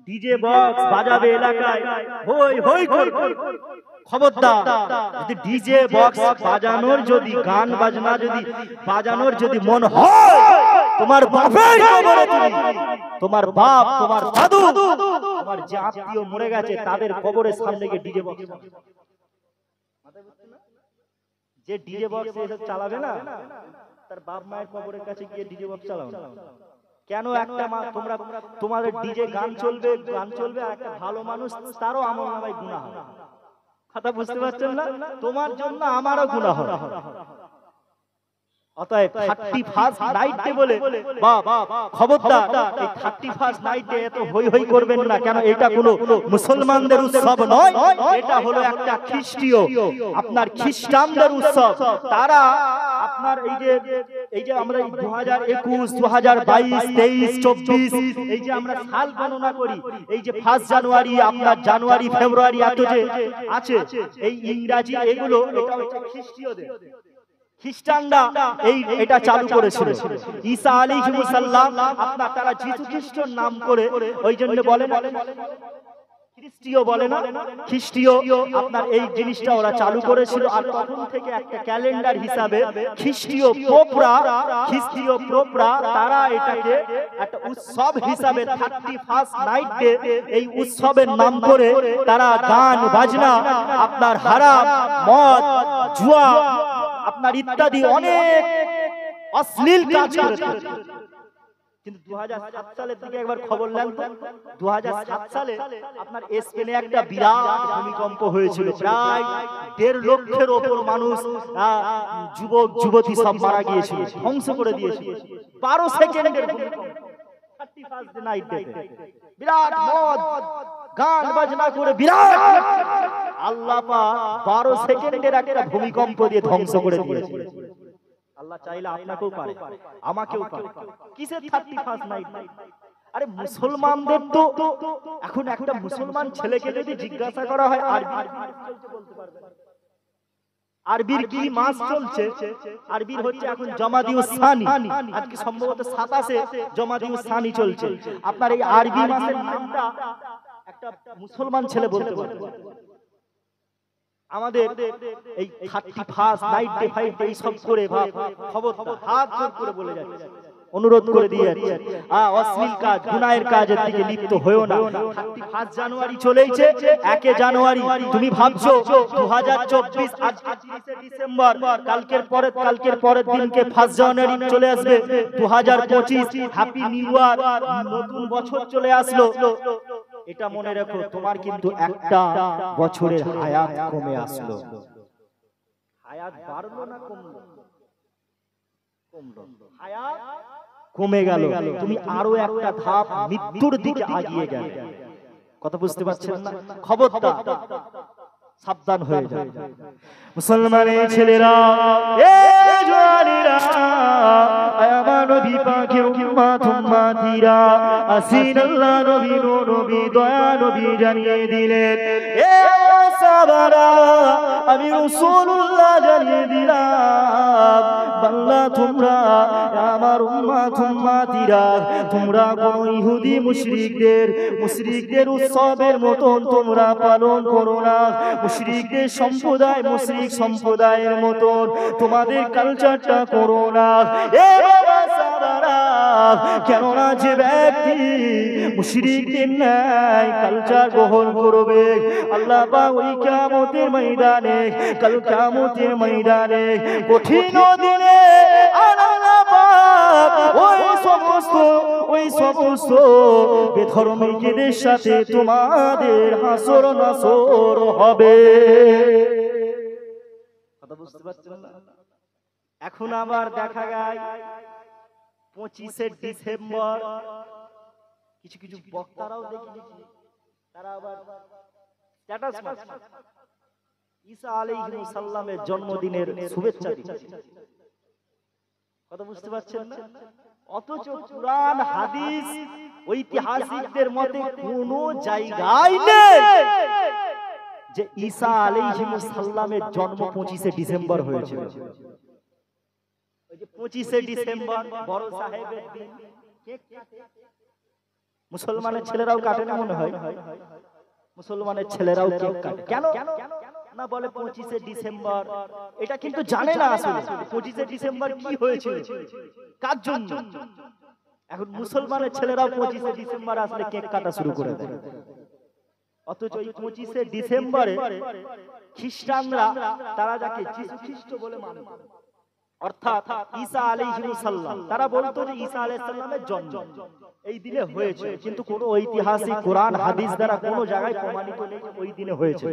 DJ box বাজাবে এলাকায়, হই হই করে। খবরদার, যদি ডিজে বক্স বাজানোর, যদি গান বাজনা যদি বাজানোর যদি মন হয়, তোমার বাপের কবরে তুমি, তোমার বাপ, তোমার দাদু, তোমার যে আত্মীয় মরে গেছে তাদের কবরের সামনে গিয়ে ডিজে বক্স, যে ডিজে বক্স এসব চালাবে না, তার বাপ মায়ের কবরের কাছে গিয়ে ডিজে বক্স চালাও না। কেন? একটা মা, তোমরা তোমাদের ডিজে গান চলবে, গান চলবে, আর একটা ভালো মানুষ তারও আমলনামায় গুনাহ হবে। কথা বুঝতে পারছেন না? তোমার জন্য আমারও গুনাহ হবে। অতএব 31st নাইট ডে বলে খবরদার, এই 31st নাইট ডে এত হই হই করবেন না। কেন? এটা কোনো মুসলমানদের উৎসব নয়, এটা হলো একটা খ্রিস্টীয়, আপনার খ্রিস্টানদের উৎসব। তারা আপনার এই যে আমরা 2021, 2022, 23, 24 এই যে আমরা সাল গণনা করি, এই যে 1 জানুয়ারি, আপনার জানুয়ারি, ফেব্রুয়ারি এত যে আছে, এই ইংরেজি এগুলো, এটা হচ্ছে খ্রিস্টীয়দের। খ্রিস্টানরা এটা চালু করেছিল। ঈসা আলাইহিস সালাম, আপনার তারা যিশু খ্রিস্টর নাম করে, ওই জন্য বলে না খ্রিস্টীয়, বলে না খ্রিস্টীয়, আপনার এই জিনিসটা ওরা চালু করেছিল। আর তখন থেকে একটা ক্যালেন্ডার হিসাবে খ্রিস্টীয় পোপরা তারা এটাকে একটা উৎসব হিসাবে 31st নাইট ডে, এই উৎসবের নাম করে তারা গান বাজনা, আপনার হারাম, মদ, জুয়া, আপনার ইত্যাদি অনেক অশ্লীল কাজ করেছে। কিন্তু 2007 সালের দিকে একবার খবর নেন তো, 2007 সালে আপনার স্পেনে একটা বিরাট ভূমিকম্প হয়েছিল। প্রায় 1.5 লক্ষের ওপর মানুষ, যুবক যুবতী সব মারা গিয়েছিল, ধ্বংস করে দিয়েছিল। 12 সেকেন্ডের ভূমিকম্প, 31st নাইট ডে, বিরাট মদ গান বাজনা করে বিরাট, আল্লাহ পাক 12 সেকেন্ডের একটা ভূমিকম্প দিয়ে ধ্বংস করে দিয়েছে। আল্লাহ চাইলে আপনাকেও পারে, আমাকেও পারে। কিসের 31st নাইট? আরে মুসলমানদের তো এখন একটা মুসলমান ছেলেকে যদি জিজ্ঞাসা করা হয় আরবির কি মাস চলছে, আরবির হচ্ছে এখন জমাদিউস সানি, আজকে সম্ভবত 27-এ জমাদিউস সানি চলছে। আপনার এই আরবি মাসের নামটা একটা মুসলমান ছেলে বলতে পারবে? আমাদের এই 31st night day, fight day সব করে খবর হাত জোর করে বলে যাচ্ছে, অনুরোধ করে দিয়ে যাচ্ছে, অশ্লীল কাজ, গুনাহের কাজের দিকে লিপ্ত হয়েও না। 31 জানুয়ারি চলেইছে, 1 জানুয়ারি তুমি ভাবছো 2024, আজ 30 ডিসেম্বর, কালকের পরের দিনকে 1 জানুয়ারি চলে আসবে 2025, হ্যাপি নিউ ইয়ার, নতুন বছর চলে আসলো। এটা মনে রাখো, তোমার কিন্তু একটা বছরের হায়াত কমে আসলো। হায়াত বাড়লো না কমলো? হায়াত কমে গেল, তুমি আরো একটা ধাপ মৃত্যুর দিকে এগিয়ে গেলে। কথা বুঝতে পারছেন না? খবরদার, সাবধান হয়ে যাও মুসলমানের ছেলেরা, এ জওয়ানেরা, আমার নবী পাকের উম্মত উম্মতিরা, আসিন আল্লাহ নবী, নবী দয়া নবী জানিয়ে দিলেন, এ সাহাবারা, আমি রাসূলুল্লাহ জানিয়ে দিলাম, বান্দা তোমরা, আমার উম্মত উম্মতিরা, তোমরা কোন ইহুদি মুশরিকদের উৎসবের মতন তোমরা পালন করো না। মুশরিকদের সম্প্রদায়, মুশরিক সম্প্রদায়ের মতন তোমাদের কালচারটা করো না। এ বাবা সাহাবারা, কেননা যে ব্যক্তি মুশরিকদের ন্যায় কালচার গ্রহণ করবে, আল্লাহ পাক ওই কিয়ামতের ময়দানে, কাল কিয়ামতের ময়দানে, কঠিন দিনে আল্লাহ পাক ওই সমস্ত বেধর্মীদের সাথে তোমাদের হাসর নাসর হবে। কথা বুঝতে পারছেন না? এখন আবার দেখা যায় 25 ডিসেম্বর কিছু বক্তারাও দেখি, তারা আবার স্ট্যাটাস মারছে, ঈসা আলাইহিস সালামের জন্মদিনের শুভেচ্ছা দিচ্ছে। কথা বুঝতে পারছেন না? অথচ কুরআন হাদিস ঐতিহাসিকদের মতে কোনো জায়গায় নেই যে ঈসা আলাইহিস সালামের জন্ম 25 ডিসেম্বর হয়েছিল। ওই যে 25 ডিসেম্বর বড় সাহেবের দিন, কেক কাটে, মুসলমানের ছেলেরাও কাটে না মনে হয়? মুসলমানের ছেলেরাও কেক কাটে কেন না? বলে 25শে ডিসেম্বর। এটা কিন্তু জানে না আসলে 25শে ডিসেম্বর কি হয়েছিল, কার জন্য। এখন মুসলমানের ছেলেরাও 25শে ডিসেম্বর আসলে কেক কাটা শুরু করে দেয়। অথচ এই 25শে ডিসেম্বরে খ্রিস্টানরা তারা যাকে যিশু খ্রিস্ট বলে মানে, অর্থাৎ ঈসা আলাইহিস সালাম, তারা বলতো যে ঈসা আলাইহিস সালামের জন্ম এই দিনে হয়েছে, কিন্তু কোন ঐতিহাসিক কোরআন হাদিস দ্বারা কোনো জায়গায় প্রমাণিত নেই ওই দিনে হয়েছে।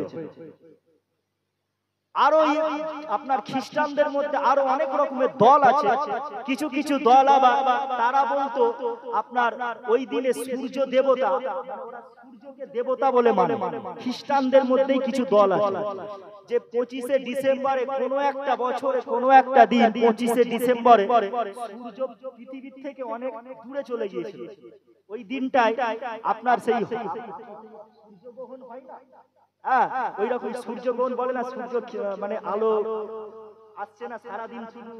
আরো আপনার খ্রিস্টানদের মধ্যে আরো অনেক রকমের দল আছে। কিছু কিছু দল আবার তারা বলতো আপনার ওই দিনে সূর্য দেবতা, সূর্যকে দেবতা বলে মানে। খ্রিস্টানদের মধ্যেই কিছু দল আছে যে 25শে ডিসেম্বরে কোনো একটা বছরে কোনো একটা দিন 25শে ডিসেম্বরে সূর্য পৃথিবীর থেকে অনেক দূরে চলে গিয়েছিল। ওই দিনটায় আপনার সেই সূর্যগ্রহণ হয় না, ওই রকম সূর্যগ্রহণ বলে না, সূর্য মানে আলো আসছে না সারাদিন, শুধু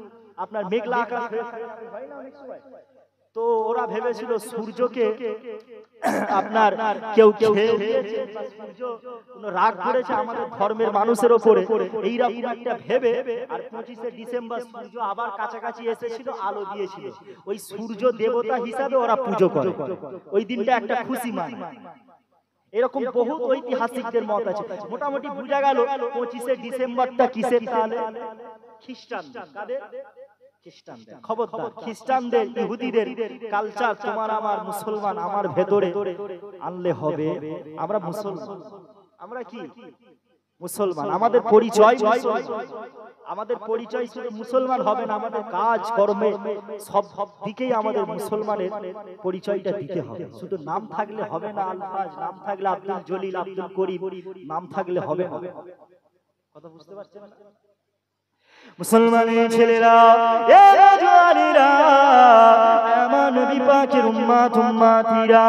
আপনার মেঘলা আকাশ হয় না অনেক সময়। তো ওরা ভেবেছিল সূর্যকে আপনার কেউ খেয়ে দিয়েছে বা সূর্য কোনো রাগ করেছে আমাদের ধর্মের মানুষের উপরে, এইরকম একটা ভেবে। আর 25শে ডিসেম্বর সূর্য আবার কাছাকাছি এসেছিল, আলো দিয়েছিল, ওই সূর্য দেবতা হিসাবে ওরা পুজো করে। ওই দিনটা একটা খুশি মানে। এরকম বহু ঐতিহাসিকদের মত আছে। মোটামুটি বোঝা গেল 25শে ডিসেম্বরটা কিসের? তাহলে খ্রিস্টান। কাদের? খ্রিস্টানদের। খবরদার, খ্রিস্টানদের ইহুদিদের কালচার তোমার আমার মুসলমান আমার ভেতরে আনলে হবে। আমরা মুসলমান, আমরা কি মুসলমান, আমাদের পরিচয় আমাদের পরিচয় শুধু মুসলমান হবে না, আমাদের কাজ কর্মে সব দিকেই আমাদের মুসলমানের পরিচয়টা দিতে হবে। শুধু নাম থাকলে হবে না, আলফাজ নাম থাকলে আব্দুল জলিল আব্দুল করিম নাম থাকলে হবে না। কথা বুঝতে পারছেন না? মুসলমানের ছেলেরা, এ রাজওয়ারিরা, আমার নবী পাকের উম্মত উম্মতিরা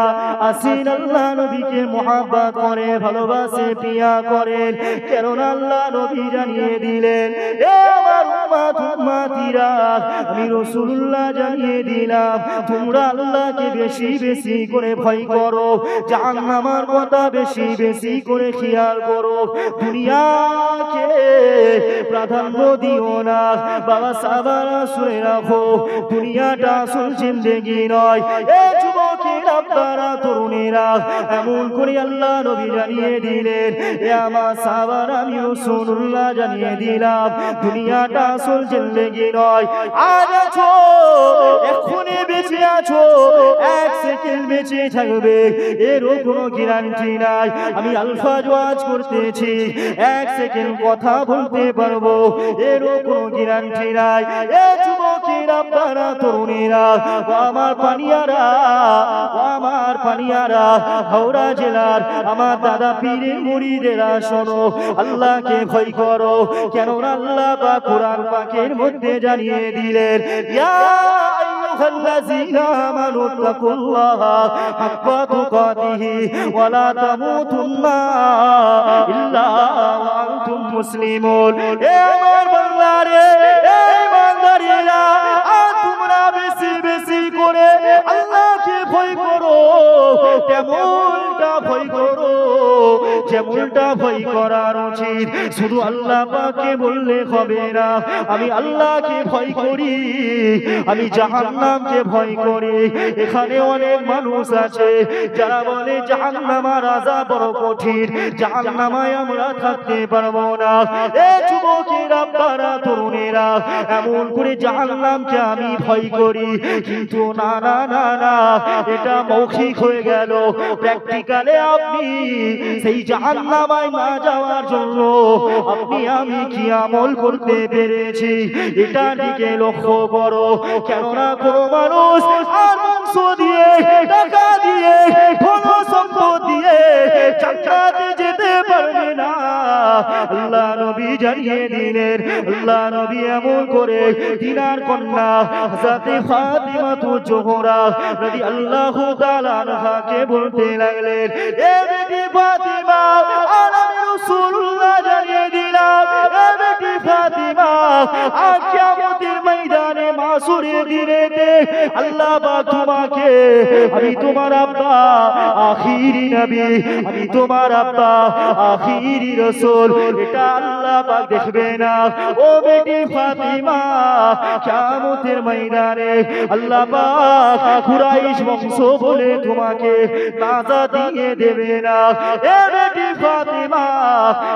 আসিন আল্লাহ নবীকে মুহাব্বত করে, ভালোবাসে, প্রিয়া করেন। কারণ আল্লাহ নবী জানিয়ে দিলেন, এ আমার উম্মত উম্মতিরা, আমি রাসূলুল্লাহ জানিয়ে দিলাম, তোমরা আল্লাহকে বেশি বেশি করে ভয় করো, জাহান্নামের কথা বেশি বেশি করে খেয়াল করো, দুনিয়াকে প্রাধান্য দিও না। বাবা সাহাবারা শুনে রাখো, দুনিয়াটা আসল জিন্দেগি নয়। এ যুবকেরা, আপনারা তরুণেরা, এমন করে আল্লাহ নবী জানিয়ে দিলেন, এ আমার সাহাবারা, আমি রাসূলুল্লাহ জানিয়ে দিলাম, দুনিয়াটা আসল জিন্দেগি নয়। আজ আছো, এখনই বেঁচে আছো, এক সেকেন্ড বেঁচে থাকবে এরও কোনো গ্যারান্টি নাই। আমি আলফাজ ওয়াজ করতেছি, এক সেকেন্ড কথা বলতে পারবো এরও কোনো গ্যারান্টি নাই। এ যুবকেরা, আপনারা তরুণেরা, ও আমার পানিয়ারা, ও আমার পানিয়ারা, হাওড়া জেলার আমার দাদা পীরের মুরিদেরা, শোনো, আল্লাহকে ভয় করো। কেন আল্লাহ পাক কোরআন পাকের মধ্যে জানিয়ে দিলেন, ইয়া আইয়ুহাল্লাযীনা আমানু তাকুল্লাহা হাক্কা তুকাতিহি ওয়া লা তামুতুন্না ইল্লা ওয়া আনতুম মুসলিমুন। এ আমার বান্দারে, এই বান্দারিরা, তোমরা বেশি বেশি করে আল্লাহকে ভয় করো, তেমনটা ভয় করো যেমনটা ভয় করার উচিত। শুধু আল্লাহ পাককে বললে হবে না, আমি আল্লাহকে ভয় করি, আমি জাহান্নামকে ভয় করি। এখানে অনেক মানুষ আছে যারা বলে জাহান্নামের আযাব বড় কঠিন, জাহান্নামে আমরা থাকতে পারবো না। এ যুবকেরা, আপনারা তরুণেরা, এমন করে জাহান্নামকে আমি ভয় করি, কিন্তু না না না না, এটা মৌখিক হয়ে গেল। প্র্যাকটিক্যালে আপনি সেই জাহান্নামে না যাওয়ার জন্য আপনি আমি কি আমল করতে পেরেছি, এটা দিকে লক্ষ্য করো। কেননা কোনো মানুষ আর মাংস দিয়ে, টাকা দিয়ে, ধন সম্পদ দিয়ে জান্নাতে যেতে পারবে না। আল্লাহ নবী জানিয়ে দিলেন, আল্লাহ নবী এমন করে তিনার কন্যা হযরত ফাতিমা জোহরা রাদিয়াল্লাহু তাআলা আনহাকে বলতে লাগলেন, এ বেটি ফাতিমা, আমি রাসূলুল্লাহ জানিয়ে দিলাম, এ বেটি ফাতিমা, আজ কিয়ামতের ময়দানে মাসুরের দিনেতে আল্লাহ পাক তোমাকে, আমি তোমার আব্বা আখিরি নবী, আমি তোমার আব্বা আখিরি রাসূল, এটা আল্লাহ পাক দেখবে না। ও বেটি ফাতিমা, কিয়ামতের ময়দানে আল্লাহ পাক কুরাইশ বংশ বলে তোমাকে নাজা দিয়ে দেবে না। এ বেটি ফাতিমা,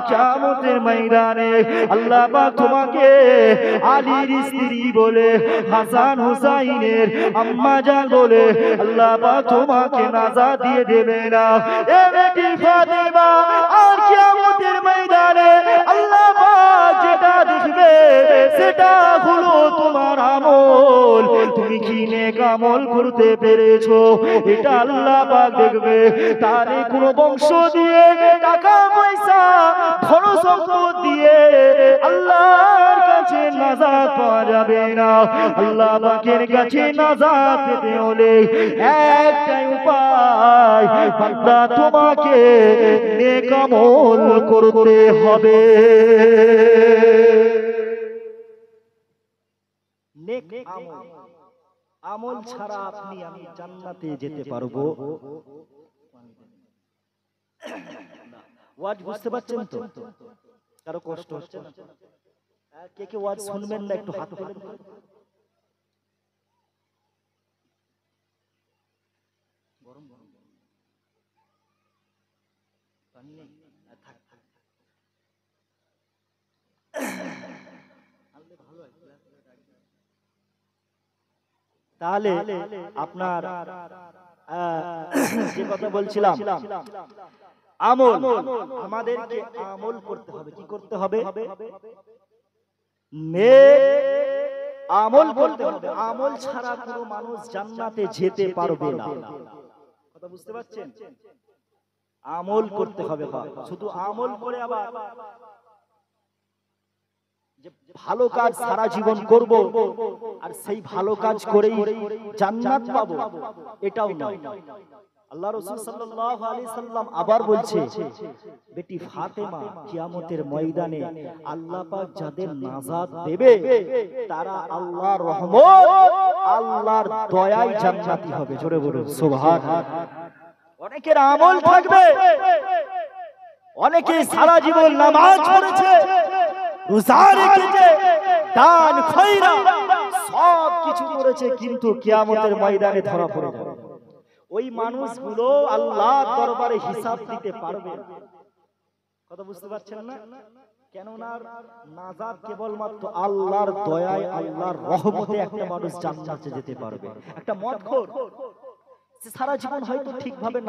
কিয়ামতের ময়দানে আল্লাহ পাক তোমাকে আলীর স্ত্রী বলে, হাসান হুসাইনের আম্মা জান বলে আল্লাহ পাক তোমাকে নাজা দিয়ে দেবে না। এ বেটি ফাতিমা, আর কিয়ামতের ময়দানে আল্লাহ পাক যেটা দেখবে সেটা হলো তোমার আমল। তুমি কি নেক আমল করতে পেরেছো, এটা আল্লাহ পাক দেখবে। তারে কোনো বংশ দিয়ে, টাকা পয়সা, ধন সম্পদ দিয়ে আল্লাহর কাছে নাজাত পাওয়া যাবে না। আল্লাহ পাকের কাছে নাজাত পেতে হলে একটাই উপায়, বান্দা তোমাকে নেক আমল করতে হবে। নেক আমল, আমল ছাড়া আপনি আমি জান্নাতে যেতে পারবো? ওয়াজ বুঝতে পারছেন তো? কারো কষ্ট হচ্ছে না? কে কে ওয়াজ শুনবেন না একটু হাত তোলেন। গরম গরম পানি নেই, থাক থাক, তাহলে আপনার যে কথা বলছিলাম, আমল, আমাদেরকে আমল করতে হবে। কি করতে হবে? নেক আমল করতে হবে। আমল ছাড়া কোনো মানুষ জান্নাতে যেতে পারবে না। কথা বুঝতে পারছেন? আমল করতে হবে। শুধু আমল করে আবার যে ভালো কাজ সারা জীবন করব আর সেই ভালো কাজ করেই জান্নাত পাবো, এটাও নয়। আল্লাহ রাসূল সাল্লাল্লাহু আলাইহি সাল্লাম আবার বলছে, বেটি ফাতেমা, কিয়ামতের ময়দানে আল্লাহ পাক যাদের নাজাত দেবে তারা আল্লাহর রহমত, আল্লাহর দয়ায় জান্নাতি হবে। জোরে বলুন সুবহানাল্লাহ। অনেকের আমল থাকবে, অনেকে সারা জীবন নামাজ পড়েছে, রোজা রেখেছে, দান খয়রা সব কিছু করেছে, কিন্তু কিয়ামতের ময়দানে ধরা পড়ে যাবে। ওই মানুষগুলো আল্লাহর দরবারে হিসাব দিতে পারবে না। কথা বুঝতে পারছেন না? কেননা নাজাত কেবলমাত্র আল্লাহর দয়ায়, আল্লাহর রহমতে একটা মানুষ জান্নাতে যেতে পারবে। একটা মদখোর, সে সারা জীবন হয়তো ঠিকভাবে